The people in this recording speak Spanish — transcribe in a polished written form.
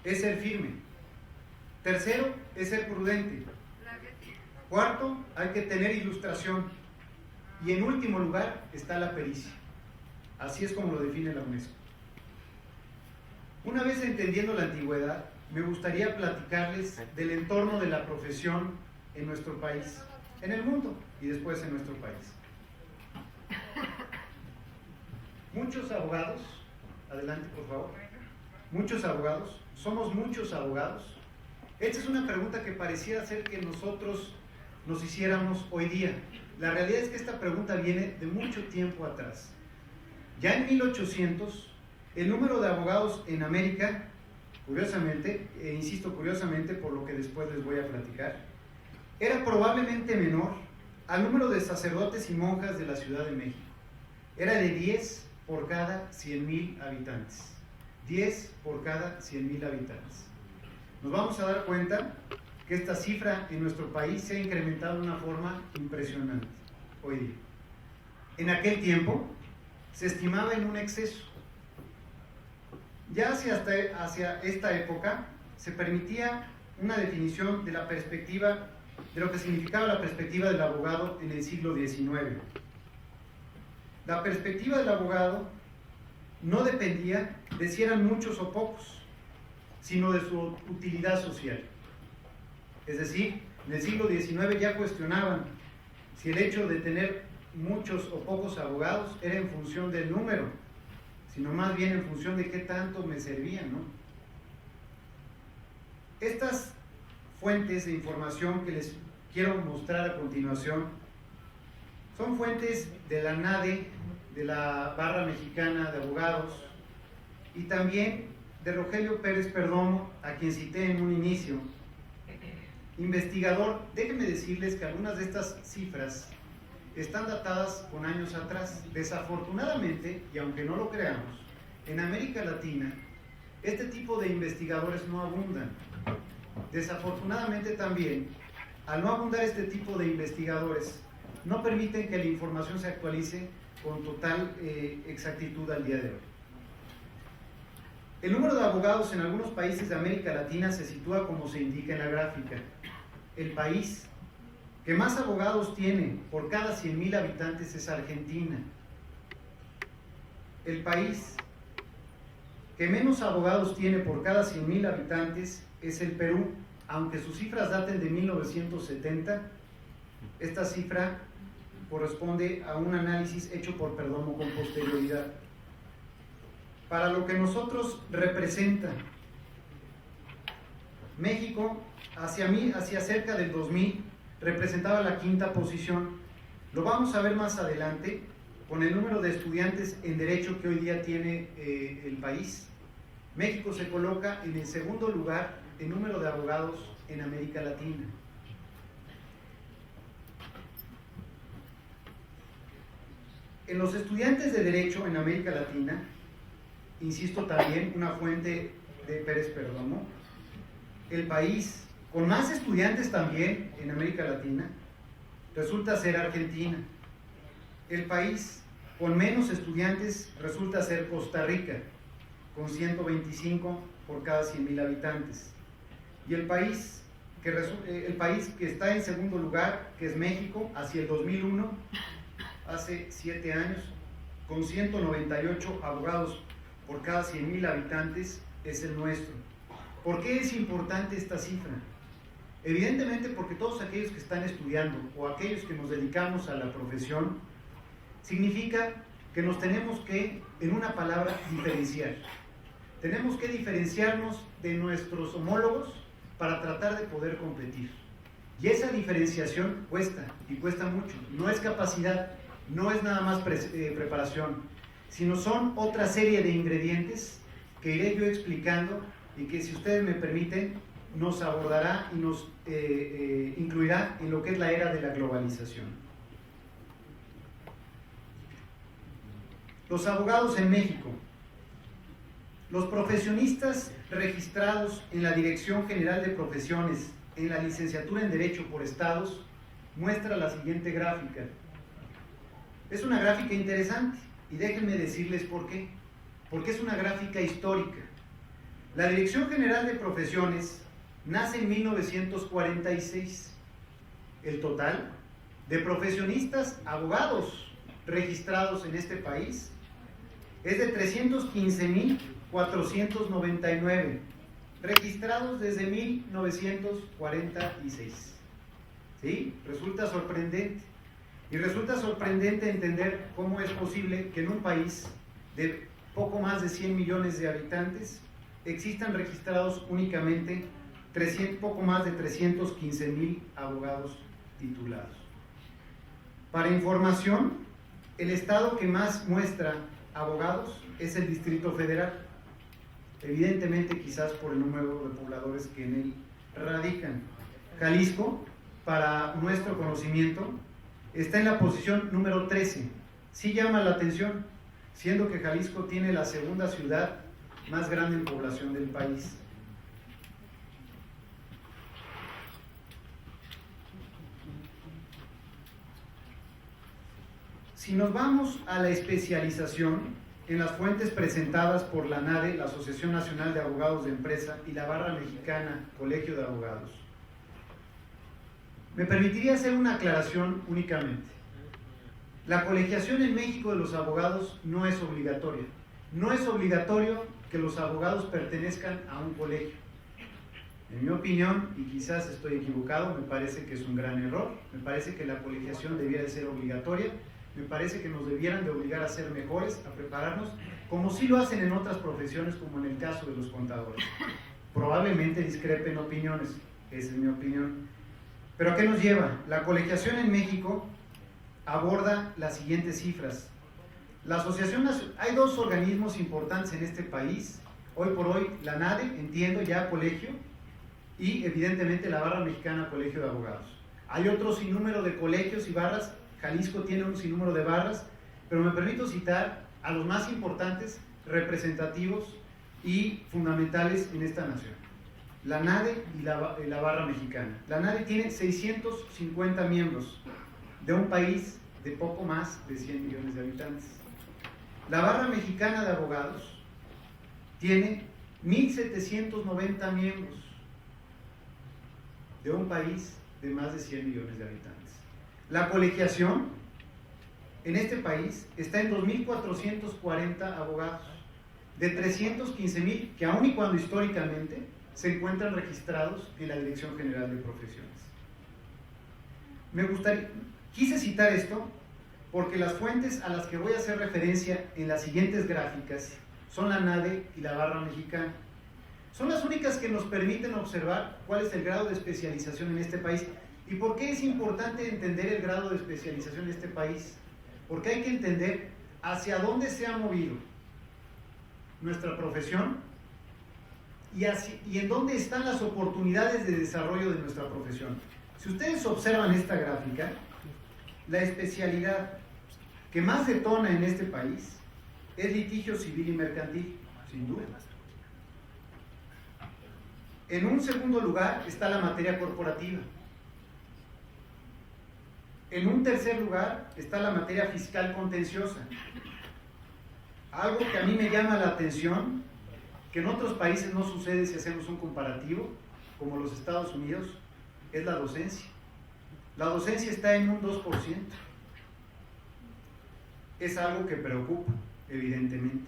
es ser firme. Tercero, es ser prudente. Cuarto, hay que tener ilustración. Y en último lugar está la pericia. Así es como lo define la UNESCO. Una vez entendiendo la antigüedad, me gustaría platicarles del entorno de la profesión en nuestro país, en el mundo y después en nuestro país. Muchos abogados, adelante por favor, muchos abogados, somos muchos abogados. Esta es una pregunta que pareciera ser que nosotros nos hiciéramos hoy día. La realidad es que esta pregunta viene de mucho tiempo atrás. Ya en 1800, el número de abogados en América, curiosamente, insisto curiosamente por lo que después les voy a platicar, era probablemente menor al número de sacerdotes y monjas de la Ciudad de México. Era de 10 por cada 100,000 habitantes. 10 por cada 100,000 habitantes. Nos vamos a dar cuenta que esta cifra en nuestro país se ha incrementado de una forma impresionante hoy día. En aquel tiempo se estimaba en un exceso. Ya hacia esta época se permitía una definición de la perspectiva, de lo que significaba la perspectiva del abogado en el siglo XIX. La perspectiva del abogado no dependía de si eran muchos o pocos, sino de su utilidad social. Es decir, en el siglo XIX ya cuestionaban si el hecho de tener muchos o pocos abogados era en función del número, sino más bien en función de qué tanto me servían, ¿no? Estas fuentes de información que les quiero mostrar a continuación son fuentes de la NADE, de la Barra Mexicana de Abogados, y también de Rogelio Pérez Perdomo, a quien cité en un inicio, investigador. Déjenme decirles que algunas de estas cifras están datadas con años atrás. Desafortunadamente, y aunque no lo creamos, en América Latina este tipo de investigadores no abundan. Desafortunadamente también, al no abundar este tipo de investigadores, no permiten que la información se actualice con total exactitud al día de hoy. El número de abogados en algunos países de América Latina se sitúa como se indica en la gráfica. El país que más abogados tiene por cada 100,000 habitantes es Argentina. El país que menos abogados tiene por cada 100,000 habitantes es el Perú, aunque sus cifras daten de 1970. Esta cifra corresponde a un análisis hecho por Perdomo con posterioridad. Para lo que nosotros representa, México hacia cerca del 2000 representaba la quinta posición. Lo vamos a ver más adelante con el número de estudiantes en Derecho que hoy día tiene el país. México se coloca en el segundo lugar en número de abogados en América Latina. En los estudiantes de Derecho en América Latina, insisto también, una fuente de Pérez Perdomo, el país con más estudiantes también en América Latina resulta ser Argentina. El país con menos estudiantes resulta ser Costa Rica, con 125 por cada 100,000 habitantes. Y el país que está en segundo lugar, que es México, hacia el 2001, hace 7 años, con 198 abogados por cada 100,000 habitantes, es el nuestro. ¿Por qué es importante esta cifra? Evidentemente porque todos aquellos que están estudiando o aquellos que nos dedicamos a la profesión, significa que nos tenemos que, en una palabra, diferenciar. Tenemos que diferenciarnos de nuestros homólogos para tratar de poder competir. Y esa diferenciación cuesta, y cuesta mucho. No es capacidad, no es nada más preparación, sino son otra serie de ingredientes que iré yo explicando y que, si ustedes me permiten, nos abordará y nos incluirá en lo que es la era de la globalización. Los abogados en México. Los profesionistas registrados en la Dirección General de Profesiones en la licenciatura en Derecho por estados muestra la siguiente gráfica. Es una gráfica interesante y déjenme decirles por qué. Porque es una gráfica histórica. La Dirección General de Profesiones nace en 1946. El total de profesionistas abogados registrados en este país es de 315.499, registrados desde 1946. ¿Sí? Resulta sorprendente. Y resulta sorprendente entender cómo es posible que en un país de poco más de 100 millones de habitantes existan registrados únicamente poco más de 315.000 abogados titulados. Para información, el estado que más muestra abogados es el Distrito Federal, evidentemente quizás por el número de pobladores que en él radican. Jalisco, para nuestro conocimiento, está en la posición número 13. Sí llama la atención, siendo que Jalisco tiene la segunda ciudad más grande en población del país. Si nos vamos a la especialización, en las fuentes presentadas por la ANADE, la Asociación Nacional de Abogados de Empresa, y la Barra Mexicana, Colegio de Abogados, me permitiría hacer una aclaración únicamente. La colegiación en México de los abogados no es obligatoria. No es obligatorio que los abogados pertenezcan a un colegio. En mi opinión, y quizás estoy equivocado, me parece que es un gran error. Me parece que la colegiación debiera de ser obligatoria. Me parece que nos debieran de obligar a ser mejores, a prepararnos, como sí lo hacen en otras profesiones, como en el caso de los contadores. Probablemente discrepen opiniones, esa es mi opinión. ¿Pero a qué nos lleva? La colegiación en México aborda las siguientes cifras. La Asociación Nacional, hay dos organismos importantes en este país, hoy por hoy la ANADE, entiendo ya colegio, y evidentemente la Barra Mexicana Colegio de Abogados. Hay otro sinnúmero de colegios y barras. Jalisco tiene un sinnúmero de barras, pero me permito citar a los más importantes, representativos y fundamentales en esta nación. La ANADE y la Barra Mexicana. La ANADE tiene 650 miembros de un país de poco más de 100 millones de habitantes. La Barra Mexicana de Abogados tiene 1.790 miembros de un país de más de 100 millones de habitantes. La colegiación en este país está en 2.440 abogados, de 315.000 que aun y cuando históricamente se encuentran registrados en la Dirección General de Profesiones. Quise citar esto porque las fuentes a las que voy a hacer referencia en las siguientes gráficas son la ANADE y la Barra Mexicana. Son las únicas que nos permiten observar cuál es el grado de especialización en este país. ¿Y por qué es importante entender el grado de especialización en este país? Porque hay que entender hacia dónde se ha movido nuestra profesión y en dónde están las oportunidades de desarrollo de nuestra profesión. Si ustedes observan esta gráfica, la especialidad que más detona en este país es litigio civil y mercantil, sin duda. En un segundo lugar está la materia corporativa. En un tercer lugar está la materia fiscal contenciosa. Algo que a mí me llama la atención, que en otros países no sucede si hacemos un comparativo, como los Estados Unidos, es la docencia. La docencia está en un 2%. Es algo que preocupa, evidentemente.